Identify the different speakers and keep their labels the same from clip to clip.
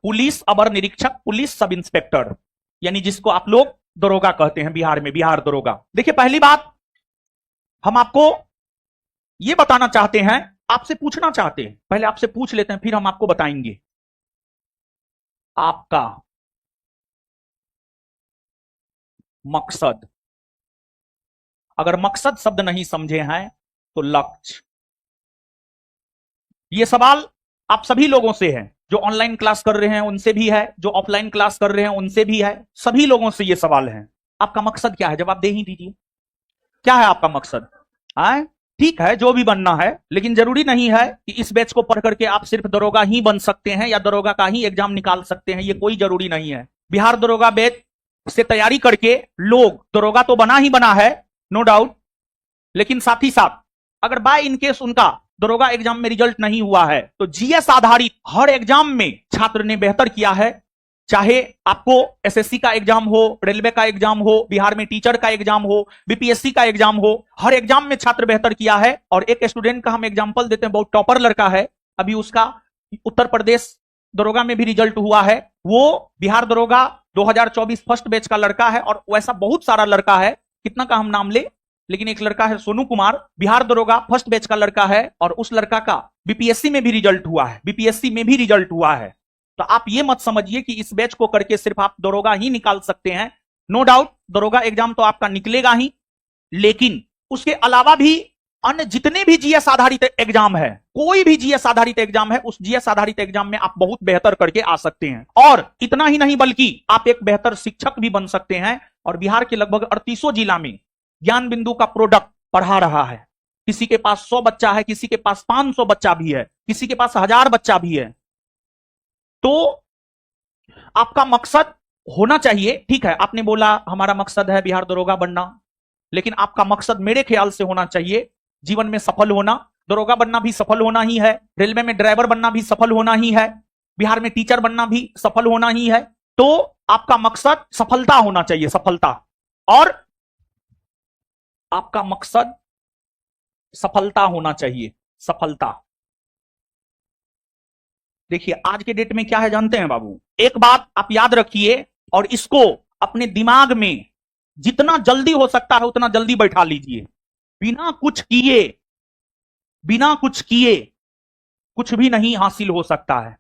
Speaker 1: Police अवर निरीक्षक, police sub inspector, यानी जिसको आप लोग दरोगा कहते हैं बिहार में, बिहार दरोगा। देखिए पहली बात हम आपको यह बताना चाहते हैं, आपसे पूछना चाहते हैं, पहले आपसे पूछ लेते हैं फिर हम आपको बताएंगे। आपका मकसद, अगर मकसद शब्द नहीं समझे हैं तो लक्ष्य। यह सवाल आप सभी लोगों से है, जो ऑनलाइन क्लास कर रहे हैं उनसे भी है, जो ऑफलाइन क्लास कर रहे हैं उनसे भी है, सभी लोगों से यह सवाल है। आपका मकसद क्या है? जवाब दे ही दीजिए, क्या है आपका मकसद? ठीक है, जो भी बनना है, लेकिन जरूरी नहीं है कि इस बैच को पढ़ करके आप सिर्फ दरोगा ही बन सकते हैं या दरोगा का ही एग्जाम निकाल सकते हैं, ये कोई जरूरी नहीं है। बिहार दरोगा बैच से तैयारी करके लोग दरोगा तो बना ही बना है, नो डाउट, लेकिन साथ ही साथ अगर बाय इन केस उनका दरोगा एग्जाम में रिजल्ट नहीं हुआ है तो जीएस आधारित हर एग्जाम में छात्र ने बेहतर किया है। चाहे आपको एसएससी का एग्जाम हो, रेलवे का एग्जाम हो, बिहार में टीचर का एग्जाम हो, बीपीएससी का एग्जाम हो, हर एग्जाम में छात्र बेहतर किया है। और एक स्टूडेंट का हम एग्जांपल देते हैं, बहुत टॉपर लड़का है, अभी उसका उत्तर प्रदेश दरोगा में भी रिजल्ट हुआ है। वो बिहार दरोगा 2024 फर्स्ट बैच का लड़का है और वैसा बहुत सारा लड़का है, कितना का हम नाम ले, लेकिन एक लड़का है सोनू कुमार, बिहार दरोगा फर्स्ट बैच का लड़का है और उस लड़का का बीपीएससी में भी रिजल्ट हुआ है, बीपीएससी में भी रिजल्ट हुआ है। तो आप ये मत समझिए कि इस बैच को करके सिर्फ आप दरोगा ही निकाल सकते हैं। नो डाउट दरोगा एग्जाम तो आपका निकलेगा ही, लेकिन उसके अलावा भी अन्य जितने भी जीएस आधारित एग्जाम है, कोई भी जीएस आधारित एग्जाम है, उस जीएस आधारित एग्जाम में आप बहुत बेहतर करके आ सकते हैं। और इतना ही नहीं बल्कि आप एक बेहतर शिक्षक भी बन सकते हैं। और बिहार के लगभग 38 जिला में ज्ञान बिंदु का प्रोडक्ट पढ़ा रहा है। किसी के पास 100 बच्चा है, किसी के पास 500 बच्चा भी है, किसी के पास 1000 बच्चा भी है। तो आपका मकसद होना चाहिए, ठीक है, आपने बोला हमारा मकसद है बिहार दरोगा बनना, लेकिन आपका मकसद मेरे ख्याल से होना चाहिए जीवन में सफल होना। दरोगा बनना भी सफल होना ही है, रेलवे में ड्राइवर बनना भी सफल होना ही है, बिहार में टीचर बनना भी सफल होना ही है। तो आपका मकसद सफलता होना चाहिए, सफलता। और आपका मकसद सफलता होना चाहिए, सफलता। देखिए आज के डेट में क्या है जानते हैं बाबू, एक बात आप याद रखिए और इसको अपने दिमाग में जितना जल्दी हो सकता है उतना जल्दी बैठा लीजिए। बिना कुछ किए, बिना कुछ किए कुछ भी नहीं हासिल हो सकता है,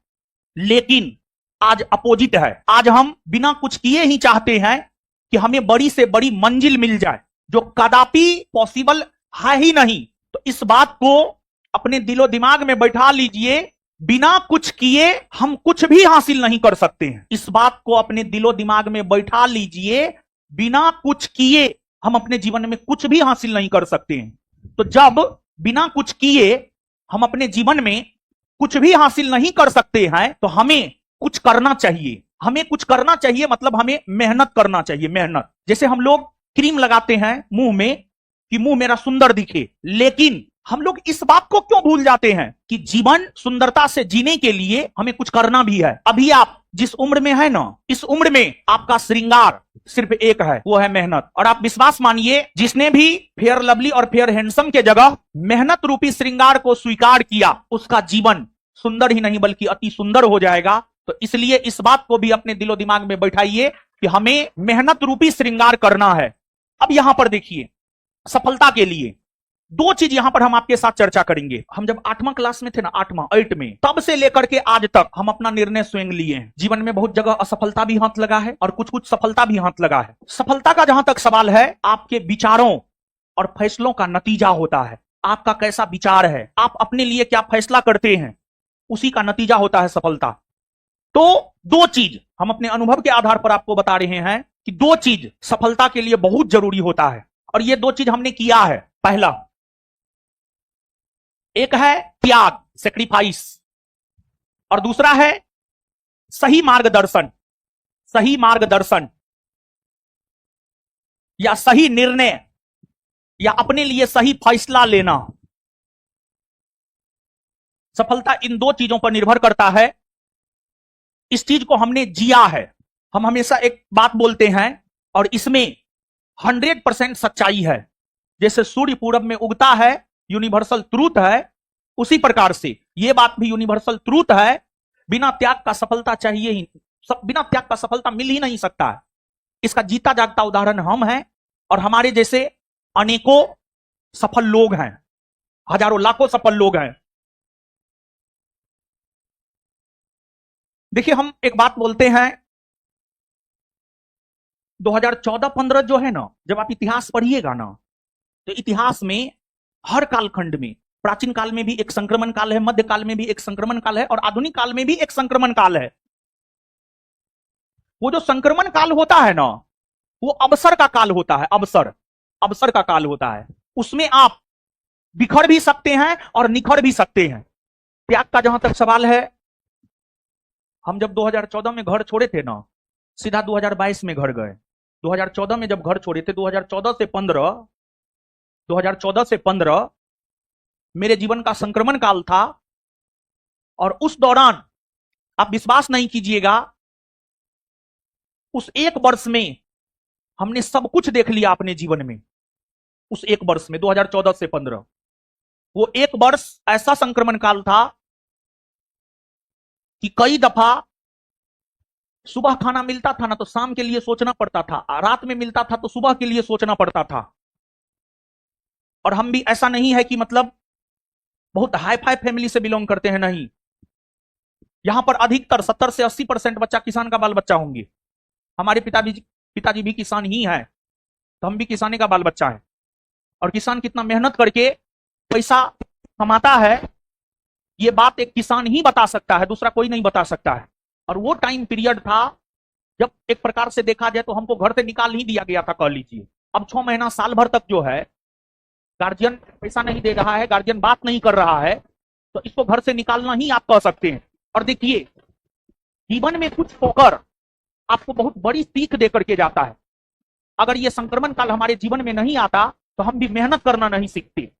Speaker 1: लेकिन आज अपोजिट है। आज हम बिना कुछ किए ही चाहते हैं कि हमें बड़ी से बड़ी मंजिल मिल जाए, जो कदापि पॉसिबल है ही नहीं। तो इस बात को अपने दिलो दिमाग में बैठा लीजिए, बिना कुछ किए हम कुछ भी हासिल नहीं कर सकते हैं। इस बात को अपने दिलो दिमाग में बैठा लीजिए, बिना कुछ किए हम अपने जीवन में कुछ भी हासिल नहीं कर सकते हैं। तो जब बिना कुछ किए हम अपने जीवन में कुछ भी हासिल नहीं कर सकते हैं तो हमें कुछ करना चाहिए। हमें कुछ करना चाहिए मतलब हमें मेहनत करना चाहिए, मेहनत। जैसे हम लोग क्रीम लगाते हैं मुंह में कि मुंह मेरा सुंदर दिखे, लेकिन हम लोग इस बात को क्यों भूल जाते हैं कि जीवन सुंदरता से जीने के लिए हमें कुछ करना भी है। अभी आप जिस उम्र में है ना, इस उम्र में आपका श्रृंगार सिर्फ एक है, वो है मेहनत। और आप विश्वास मानिए, जिसने भी फेयर लवली और फेयर हैंडसम के जगह मेहनत रूपी श्रृंगार को स्वीकार किया, उसका जीवन सुंदर ही नहीं बल्कि अति सुंदर हो जाएगा। तो इसलिए इस बात को भी अपने दिलो दिमाग में बैठाइए कि हमें मेहनत रूपी श्रृंगार करना है। अब यहां पर देखिए, सफलता के लिए दो चीज यहां पर हम आपके साथ चर्चा करेंगे। हम जब 8वां क्लास में थे ना, 8 में, तब से लेकर के आज तक हम अपना निर्णय स्वयं लिए हैं। जीवन में बहुत जगह असफलता भी हाथ लगा है और कुछ कुछ सफलता भी हाथ लगा है। सफलता का जहां तक सवाल है, आपके विचारों और फैसलों का नतीजा होता है। आपका कैसा विचार है, आप अपने लिए क्या फैसला करते हैं, उसी का नतीजा होता है सफलता। तो दो चीज हम अपने अनुभव के आधार पर आपको बता रहे हैं कि दो चीज सफलता के लिए बहुत जरूरी होता है, और ये दो चीज हमने किया है। पहला, एक है त्याग, सेक्रीफाइस, और दूसरा है सही मार्गदर्शन। सही मार्गदर्शन या सही निर्णय या अपने लिए सही फैसला लेना। सफलता इन दो चीजों पर निर्भर करता है। इस चीज को हमने जिया है। हम हमेशा एक बात बोलते हैं और इसमें 100% सच्चाई है। जैसे सूर्य पूरब में उगता है, यूनिवर्सल ट्रूथ है, उसी प्रकार से यह बात भी यूनिवर्सल ट्रूथ है बिना त्याग का सफलता चाहिए ही, बिना त्याग का सफलता मिल ही नहीं सकता है। इसका जीता जागता उदाहरण हम हैं और हमारे जैसे अनेकों सफल लोग हैं, हजारों लाखों सफल लोग हैं। देखिए, हम एक बात बोलते हैं, 2014-15 जो है ना, जब आप इतिहास पढ़िएगा ना, तो इतिहास में हर कालखंड में, प्राचीन काल में भी एक संक्रमण काल है, मध्य काल में भी एक संक्रमण काल है और आधुनिक काल में भी एक संक्रमण काल है। वो जो संक्रमण काल होता है ना, वो अवसर का काल होता है, अवसर का काल होता है। उसमें आप बिखर भी सकते हैं और निखर भी सकते हैं। त्याग का जहां तक सवाल है, हम जब 2014 में घर छोड़े थे ना, सीधा 2022 में घर गए। 2014 में जब घर छोड़े थे, 2014 से 15 मेरे जीवन का संक्रमण काल था। और उस दौरान आप विश्वास नहीं कीजिएगा, उस एक वर्ष में हमने सब कुछ देख लिया अपने जीवन में। उस एक वर्ष में 2014 से 15, वो एक वर्ष ऐसा संक्रमण काल था कि कई दफा सुबह खाना मिलता था ना, तो शाम के लिए सोचना पड़ता था, रात में मिलता था तो सुबह के लिए सोचना पड़ता था। और हम भी ऐसा नहीं है कि मतलब बहुत हाई फाई फैमिली से बिलोंग करते हैं, नहीं। यहां पर अधिकतर 70 से 80% बच्चा किसान का बाल बच्चा होंगे। हमारे पिताजी भी किसान ही है, तो हम भी किसानी का बाल बच्चा है। और किसान कितना मेहनत करके पैसा कमाता है, ये बात एक किसान ही बता सकता है, दूसरा कोई नहीं बता सकता है। और वो टाइम पीरियड था जब एक प्रकार से देखा जाए तो हमको घर से निकाल ही दिया गया था, कह लीजिए। अब 6 महीना साल भर तक जो है गार्जियन पैसा नहीं दे रहा है, गार्जियन बात नहीं कर रहा है, तो इसको घर से निकालना ही आप कह सकते हैं। और देखिए, जीवन में कुछ होकर आपको बहुत बड़ी सीख दे करके जाता है। अगर ये संक्रमण काल हमारे जीवन में नहीं आता तो हम भी मेहनत करना नहीं सीखते।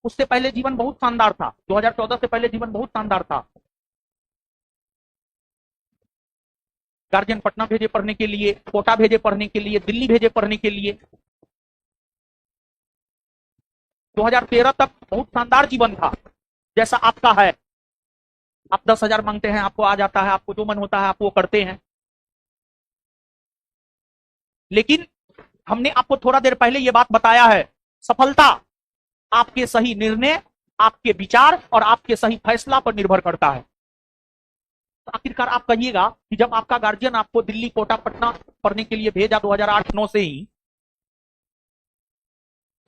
Speaker 1: उससे पहले जीवन बहुत शानदार था, 2014 से पहले जीवन बहुत शानदार था। गार्जियन पटना भेजे पढ़ने के लिए, कोटा भेजे पढ़ने के लिए, दिल्ली भेजे पढ़ने के लिए। 2013 तक बहुत शानदार जीवन था, जैसा आपका है। आप 10,000 मांगते हैं, आपको आ जाता है, आपको जो मन होता है आप वो करते हैं। लेकिन हमने आपको थोड़ा देर पहले ये बात बताया है, सफलता आपके सही निर्णय, आपके विचार और आपके सही फैसला पर निर्भर करता है। तो आखिरकार आप कहिएगा कि जब आपका गार्जियन आपको दिल्ली, कोटा, पटना पढ़ने के लिए भेजा 2008-9 से ही,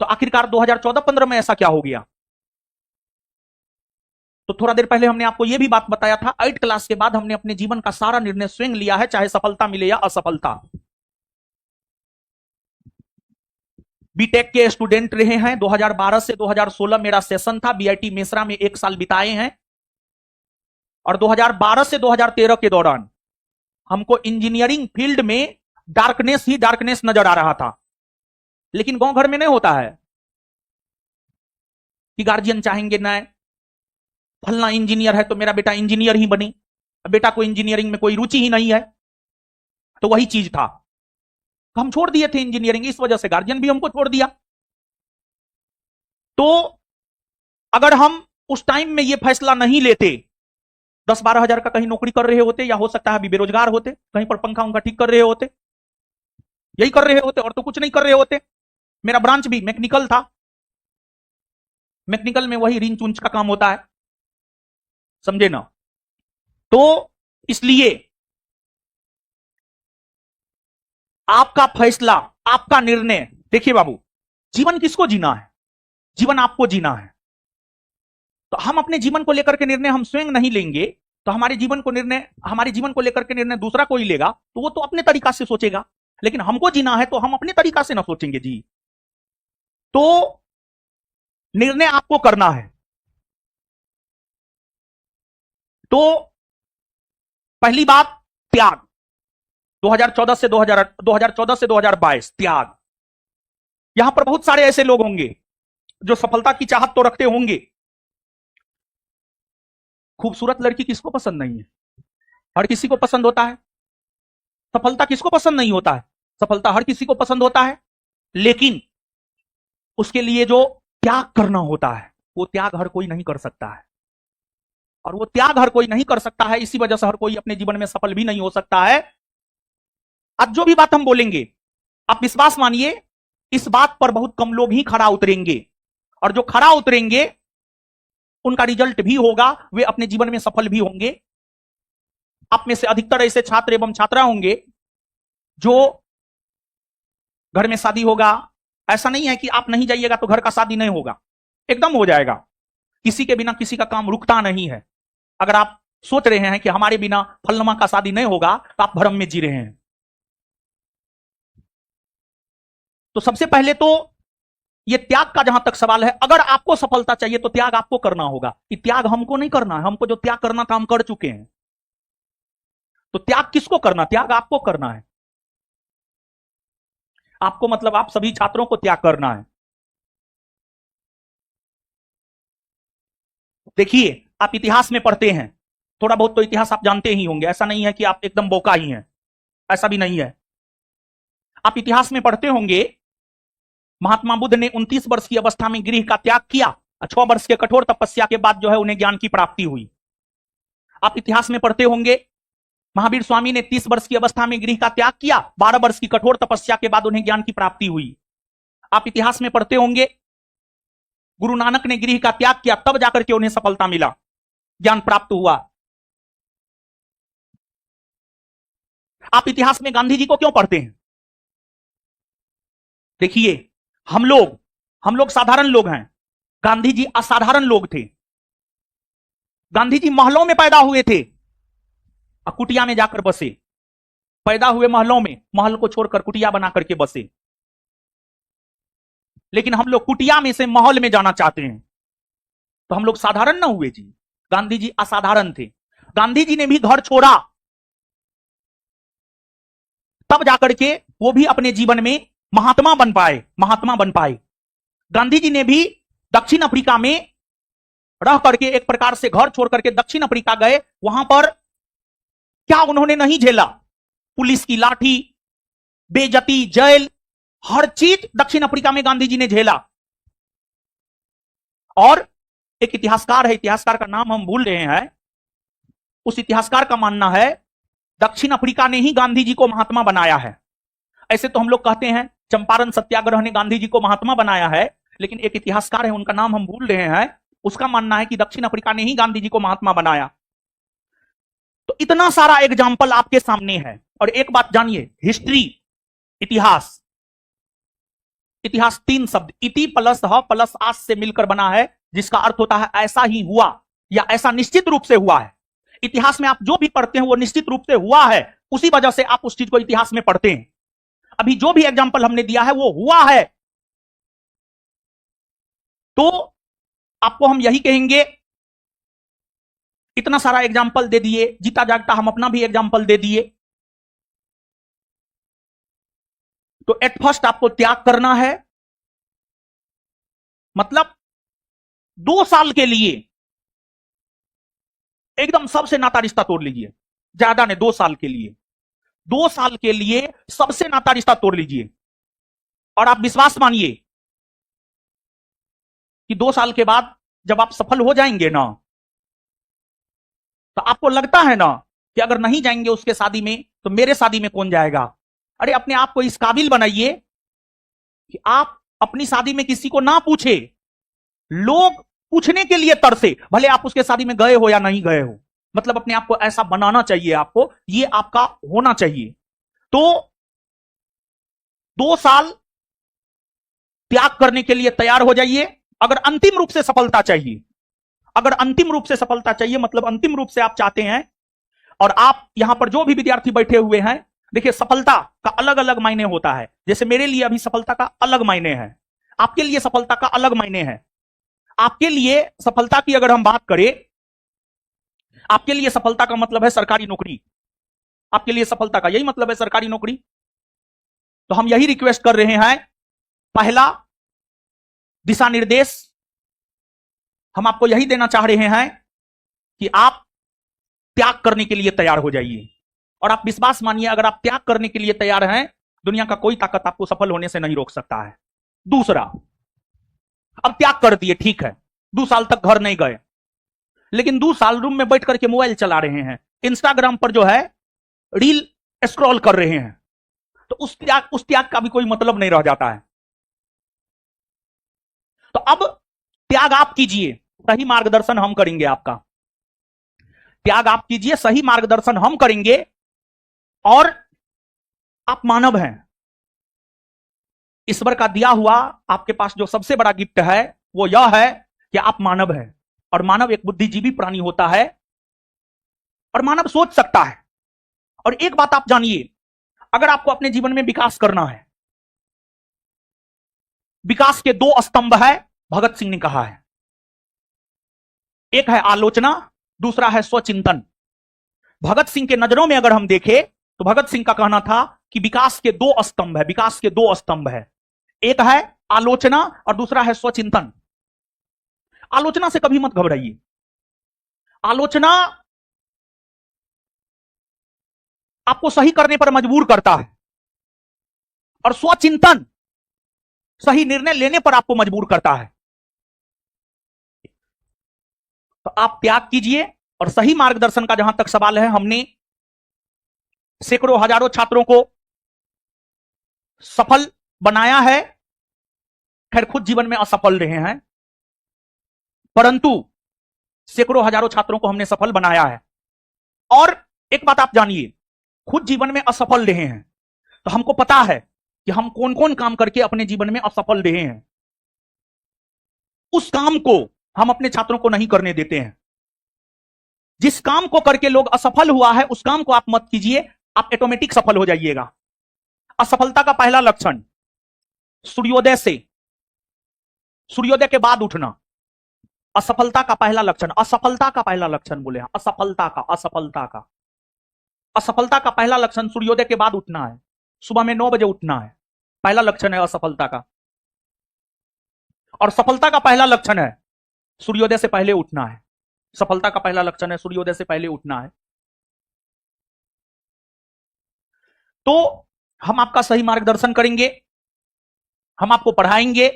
Speaker 1: तो आखिरकार 2014-15 में ऐसा क्या हो गया? तो थोड़ा देर पहले हमने आपको यह भी बात बताया था, 8 क्लास के बाद हमने अपने जीवन का सारा निर्णय स्वयं लिया है, चाहे सफलता मिले या असफलता। बीटेक के स्टूडेंट रहे हैं, 2012 से 2016 मेरा सेशन था, बीआईटी मेसरा में 1 साल बिताए हैं। और 2012 से 2013 के दौरान हमको इंजीनियरिंग फील्ड में डार्कनेस ही डार्कनेस नजर आ रहा था। लेकिन गांव घर में नहीं होता है कि गार्जियन चाहेंगे ना, फलना इंजीनियर है तो मेरा बेटा इंजीनियर ही बने, बेटा को इंजीनियरिंग में कोई रुचि ही नहीं है। तो वही चीज था, तो हम छोड़ दिए थे इंजीनियरिंग, इस वजह से गार्जियन भी हमको छोड़ दिया। तो अगर हम उस टाइम में ये फैसला नहीं लेते, 10-12 हजार का कहीं नौकरी कर रहे होते, या हो सकता है अभी बेरोजगार होते, कहीं पर पंखा उंखा ठीक कर रहे होते, यही कर रहे होते और तो कुछ नहीं कर रहे होते। मेरा ब्रांच भी मैकेनिकल था, मैकेनिकल में वही रिंच उंच का काम होता है, समझे ना। तो इसलिए आपका फैसला, आपका निर्णय। देखिए बाबू, जीवन किसको जीना है? जीवन आपको जीना है। तो हम अपने जीवन को लेकर के निर्णय हम स्वयं नहीं लेंगे, तो हमारे जीवन को लेकर के निर्णय दूसरा कोई लेगा, तो वो तो अपने तरीका से सोचेगा। लेकिन हमको जीना है तो हम अपने तरीका से ना सोचेंगे जी। तो निर्णय आपको करना है। तो पहली बात, त्याग। 2014 से 2022 त्याग। यहां पर बहुत सारे ऐसे लोग होंगे जो सफलता की चाहत तो रखते होंगे। खूबसूरत लड़की किसको पसंद नहीं है? हर किसी को पसंद होता है। सफलता किसको पसंद नहीं होता है? सफलता हर किसी को पसंद होता है। लेकिन उसके लिए जो त्याग करना होता है, वो त्याग हर कोई नहीं कर सकता है। और वो त्याग हर कोई नहीं कर सकता है, इसी वजह से हर कोई अपने जीवन में सफल भी नहीं हो सकता है। आज जो भी बात हम बोलेंगे, आप विश्वास मानिए, इस बात पर बहुत कम लोग ही खरा उतरेंगे, और जो खरा उतरेंगे उनका रिजल्ट भी होगा, वे अपने जीवन में सफल भी होंगे। आप में से अधिकतर ऐसे छात्र एवं छात्रा होंगे जो घर में शादी होगा, ऐसा नहीं है कि आप नहीं जाइएगा तो घर का शादी नहीं होगा, एकदम हो जाएगा। किसी के बिना किसी का काम रुकता नहीं है। अगर आप सोच रहे हैं कि हमारे बिना फलनमा का शादी नहीं होगा, तो आप भ्रम में जी रहे हैं। तो सबसे पहले तो ये त्याग का जहां तक सवाल है, अगर आपको सफलता चाहिए तो त्याग आपको करना होगा। कि त्याग हमको नहीं करना है, हमको जो त्याग करना था हम कर चुके हैं। तो त्याग किसको करना? त्याग आपको करना है। आपको मतलब आप सभी छात्रों को त्याग करना है। देखिए, आप इतिहास में पढ़ते हैं, थोड़ा बहुत तो इतिहास आप जानते ही होंगे, ऐसा नहीं है कि आप एकदम बोका ही हैं, ऐसा भी नहीं है। आप इतिहास में पढ़ते होंगे, महात्मा बुद्ध ने 29 वर्ष की अवस्था में गृह का त्याग किया, 6 वर्ष के कठोर तपस्या के बाद जो है उन्हें ज्ञान की प्राप्ति हुई। आप इतिहास में पढ़ते होंगे, महावीर स्वामी ने 30 वर्ष की अवस्था में गृह का त्याग किया, 12 वर्ष की कठोर तपस्या के बाद उन्हें ज्ञान की प्राप्ति हुई। आप इतिहास में पढ़ते होंगे, गुरु नानक ने गृह का त्याग किया, तब जाकर के उन्हें सफलता मिला, ज्ञान प्राप्त हुआ। आप इतिहास में गांधी जी को क्यों पढ़ते हैं? देखिए, हम लोग साधारण लोग हैं, गांधी जी असाधारण लोग थे। गांधी जी महलों में पैदा हुए थे, कुटिया में जाकर बसे। पैदा हुए महलों में, महल को छोड़कर कुटिया बना करके बसे। लेकिन हम लोग कुटिया में से महल में जाना चाहते हैं, तो हम लोग साधारण ना हुए जी। गांधी जी असाधारण थे। गांधी जी ने भी घर छोड़ा, तब जाकर के वो भी अपने जीवन में महात्मा बन पाए। गांधी जी ने भी दक्षिण अफ्रीका में रह करके, एक प्रकार से घर छोड़ करके दक्षिण अफ्रीका गए। वहां पर क्या उन्होंने नहीं झेला? पुलिस की लाठी, बेइज्जती, जेल, हर चीज दक्षिण अफ्रीका में गांधी जी ने झेला। और एक इतिहासकार है, इतिहासकार का नाम हम भूल रहे हैं, उस इतिहासकार का मानना है दक्षिण अफ्रीका ने ही गांधी जी को महात्मा बनाया है। ऐसे तो हम लोग कहते हैं चंपारण सत्याग्रह ने गांधी जी को महात्मा बनाया है, लेकिन एक इतिहासकार है, उनका नाम हम भूल रहे हैं, उसका मानना है कि दक्षिण अफ्रीका ने ही गांधी जी को महात्मा बनाया। तो इतना सारा एग्जाम्पल आपके सामने है। और एक बात जानिए, हिस्ट्री, इतिहास 3 शब्द, इति प्लस ह प्लस आस से मिलकर बना है, जिसका अर्थ होता है ऐसा ही हुआ या ऐसा निश्चित रूप से हुआ है। इतिहास में आप जो भी पढ़ते हैं वो निश्चित रूप से हुआ है, उसी वजह से आप उस चीज को इतिहास में पढ़ते हैं। अभी जो भी एग्जाम्पल हमने दिया है वो हुआ है। तो आपको हम यही कहेंगे, इतना सारा एग्जाम्पल दे दिए, जीता जागता हम अपना भी एग्जाम्पल दे दिए। तो एट फर्स्ट आपको त्याग करना है, मतलब 2 साल के लिए एकदम सबसे नाता रिश्ता तोड़ लीजिए। ज्यादा नहीं, 2 साल के लिए, 2 साल के लिए सबसे नाता रिश्ता तोड़ लीजिए। और आप विश्वास मानिए कि 2 साल के बाद जब आप सफल हो जाएंगे ना, तो आपको लगता है ना कि अगर नहीं जाएंगे उसके शादी में तो मेरे शादी में कौन जाएगा। अरे अपने आप को इस काबिल बनाइए कि आप अपनी शादी में किसी को ना पूछे, लोग पूछने के लिए तरसे, भले आप उसके शादी में गए हो या नहीं गए हो। मतलब अपने आप को ऐसा बनाना चाहिए, आपको ये आपका होना चाहिए। तो 2 साल त्याग करने के लिए तैयार हो जाइए। अगर अंतिम रूप से सफलता चाहिए, अगर अंतिम रूप से सफलता चाहिए, मतलब अंतिम रूप से आप चाहते हैं, और आप यहां पर जो भी विद्यार्थी बैठे हुए हैं, देखिए सफलता का अलग अलग मायने होता है। जैसे मेरे लिए अभी सफलता का अलग मायने है, आपके लिए सफलता का अलग मायने है। आपके लिए सफलता की अगर हम बात करें, आपके लिए सफलता का मतलब है सरकारी नौकरी। आपके लिए सफलता का यही मतलब है, सरकारी नौकरी। तो हम यही रिक्वेस्ट कर रहे हैं, पहला दिशा निर्देश हम आपको यही देना चाह रहे हैं कि आप त्याग करने के लिए तैयार हो जाइए। और आप विश्वास मानिए, अगर आप त्याग करने के लिए तैयार हैं, दुनिया का कोई ताकत आपको सफल होने से नहीं रोक सकता है। दूसरा, अब त्याग कर दिए, ठीक है, 2 साल तक घर नहीं गए, लेकिन 2 साल रूम में बैठ करके मोबाइल चला रहे हैं, इंस्टाग्राम पर जो है रील स्क्रॉल कर रहे हैं, तो उस त्याग का भी कोई मतलब नहीं रह जाता है। तो अब त्याग आप कीजिए, सही मार्गदर्शन हम करेंगे आपका। त्याग आप कीजिए, सही मार्गदर्शन हम करेंगे। और आप मानव हैं, ईश्वर का दिया हुआ आपके पास जो सबसे बड़ा गिफ्ट है वो यह है कि आप मानव हैं। और मानव एक बुद्धिजीवी प्राणी होता है, और मानव सोच सकता है। और एक बात आप जानिए, अगर आपको अपने जीवन में विकास करना है, विकास के 2 स्तंभ है, भगत सिंह ने कहा है। एक है आलोचना, दूसरा है स्वचिंतन। भगत सिंह के नजरों में अगर हम देखें तो भगत सिंह का कहना था कि विकास के 2 स्तंभ है, विकास के 2 स्तंभ है। एक है आलोचना और दूसरा है स्वचिंतन। आलोचना से कभी मत घबराइए। आलोचना आपको सही करने पर मजबूर करता है, और स्वचिंतन सही निर्णय लेने पर आपको मजबूर करता है। तो आप त्याग कीजिए। और सही मार्गदर्शन का जहां तक सवाल है, हमने सैकड़ों हजारों छात्रों को सफल बनाया है। खैर खुद जीवन में असफल रहे हैं, परंतु सैकड़ों हजारों छात्रों को हमने सफल बनाया है। और एक बात आप जानिए, खुद जीवन में असफल रहे हैं तो हमको पता है कि हम कौन कौन काम करके अपने जीवन में असफल रहे हैं। उस काम को हम अपने छात्रों को नहीं करने देते हैं। जिस काम को करके लोग असफल हुआ है उस काम को आप मत कीजिए, आप ऑटोमेटिक सफल हो जाइएगा। असफलता का पहला लक्षण सूर्योदय के बाद उठना। असफलता का पहला लक्षण, असफलता का पहला लक्षण बोले, असफलता का पहला लक्षण सूर्योदय के बाद उठना है। सुबह में 9 बजे उठना है, पहला लक्षण है असफलता का। और सफलता का पहला लक्षण है सूर्योदय से पहले उठना है। सफलता का पहला लक्षण है सूर्योदय से पहले उठना है। तो हम आपका सही मार्गदर्शन करेंगे, हम आपको पढ़ाएंगे,